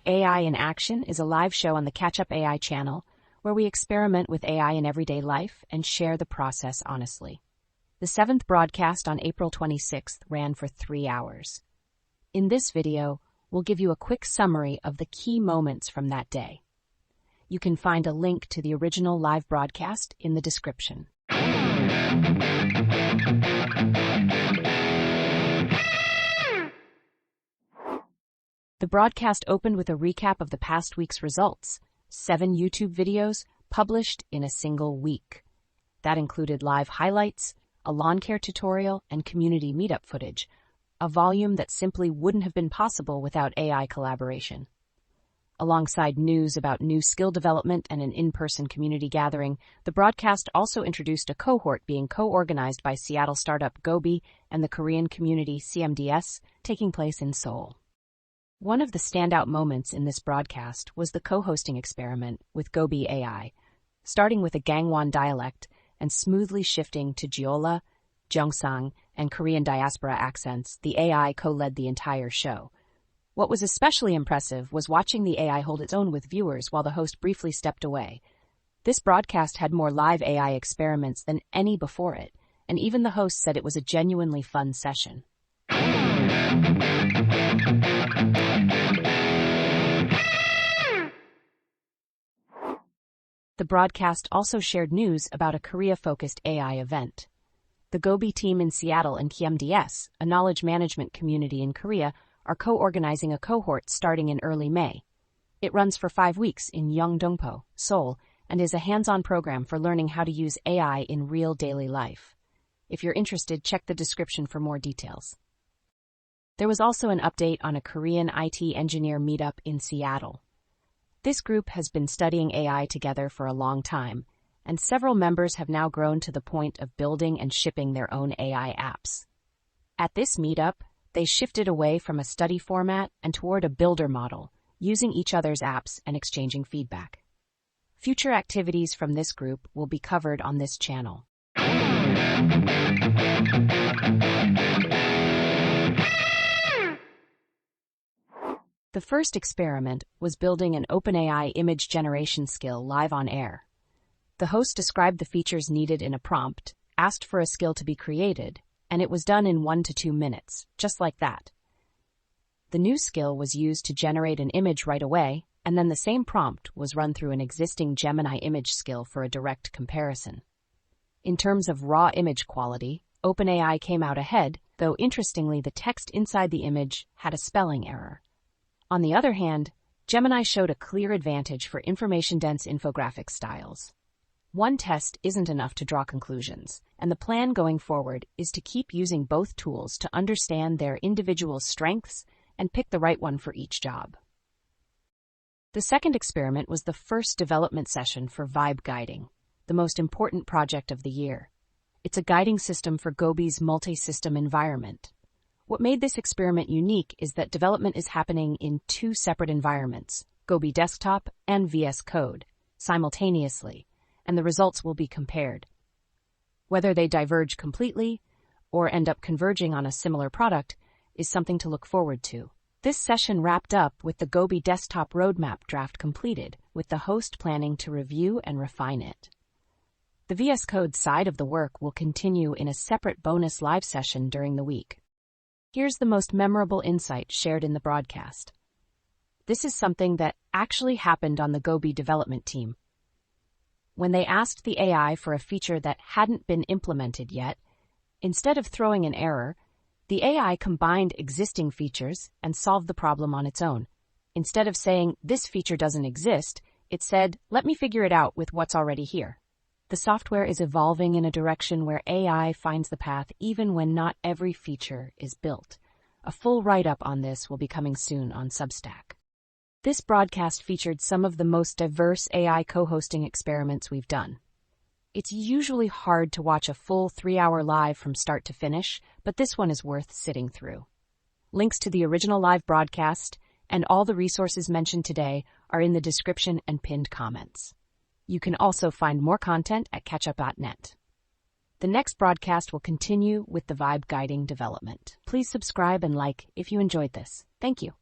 AI in Action is a live show on the Catch-Up AI channel where we experiment with AI in everyday life and share the process honestly. The 7th broadcast on April 26th ran for 3 hours. In this video, we'll give you a quick summary of the key moments from that day. You can find a link to the original live broadcast in the description. The broadcast opened with a recap of the past week's results, 7 YouTube videos published in a single week. That included live highlights, a lawn care tutorial, and community meetup footage, a volume that simply wouldn't have been possible without AI collaboration. Alongside news about new skill development and an in-person community gathering, the broadcast also introduced a cohort being co-organized by Seattle startup GOBI and the Korean community CMDS, taking place in Seoul. One of the standout moments in this broadcast was the co-hosting experiment with GOBI AI, starting with a Gangwon dialect and smoothly shifting to Jeolla, Gyeongsang, and Korean diaspora accents. The AI co-led the entire show. What was especially impressive was watching the AI hold its own with viewers while the host briefly stepped away. This broadcast had more live AI experiments than any before it, and even the host said it was a genuinely fun session. The broadcast also shared news about a Korea-focused AI event. The GOBI team in Seattle and CMDS, a knowledge management community in Korea, are co-organizing a cohort starting in early May. It runs for 5 weeks in Yeongdongpo, Seoul, and is a hands-on program for learning how to use AI in real daily life. If you're interested, check the description for more details. There was also an update on a Korean IT engineer meetup in Seattle. This group has been studying AI together for a long time, and several members have now grown to the point of building and shipping their own AI apps. At this meetup, they shifted away from a study format and toward a builder model, using each other's apps and exchanging feedback. Future activities from this group will be covered on this channel. The first experiment was building an OpenAI image generation skill live on air. The host described the features needed in a prompt, asked for a skill to be created, and it was done in 1 to 2 minutes, just like that. The new skill was used to generate an image right away, and then the same prompt was run through an existing Gemini image skill for a direct comparison. In terms of raw image quality, OpenAI came out ahead, though interestingly the text inside the image had a spelling error. On the other hand, Gemini showed a clear advantage for information-dense infographic styles. One test isn't enough to draw conclusions, and the plan going forward is to keep using both tools to understand their individual strengths and pick the right one for each job. The second experiment was the first development session for Vibe Guiding, the most important project of the year. It's a guiding system for GOBI's multi-system environment. What made this experiment unique is that development is happening in 2 separate environments, GOBI Desktop and VS Code, simultaneously, and the results will be compared. Whether they diverge completely or end up converging on a similar product is something to look forward to. This session wrapped up with the GOBI Desktop roadmap draft completed, with the host planning to review and refine it. The VS Code side of the work will continue in a separate bonus live session during the week. Here's the most memorable insight shared in the broadcast. This is something that actually happened on the GOBI development team. When they asked the AI for a feature that hadn't been implemented yet, instead of throwing an error, the AI combined existing features and solved the problem on its own. Instead of saying, "This feature doesn't exist," it said, "Let me figure it out with what's already here." The software is evolving in a direction where AI finds the path even when not every feature is built. A full write-up on this will be coming soon on Substack. This broadcast featured some of the most diverse AI co-hosting experiments we've done. It's usually hard to watch a full 3-hour live from start to finish, but this one is worth sitting through. Links to the original live broadcast and all the resources mentioned today are in the description and pinned comments. You can also find more content at catchup.net. The next broadcast will continue with the Vibe Guiding development. Please subscribe and like if you enjoyed this. Thank you.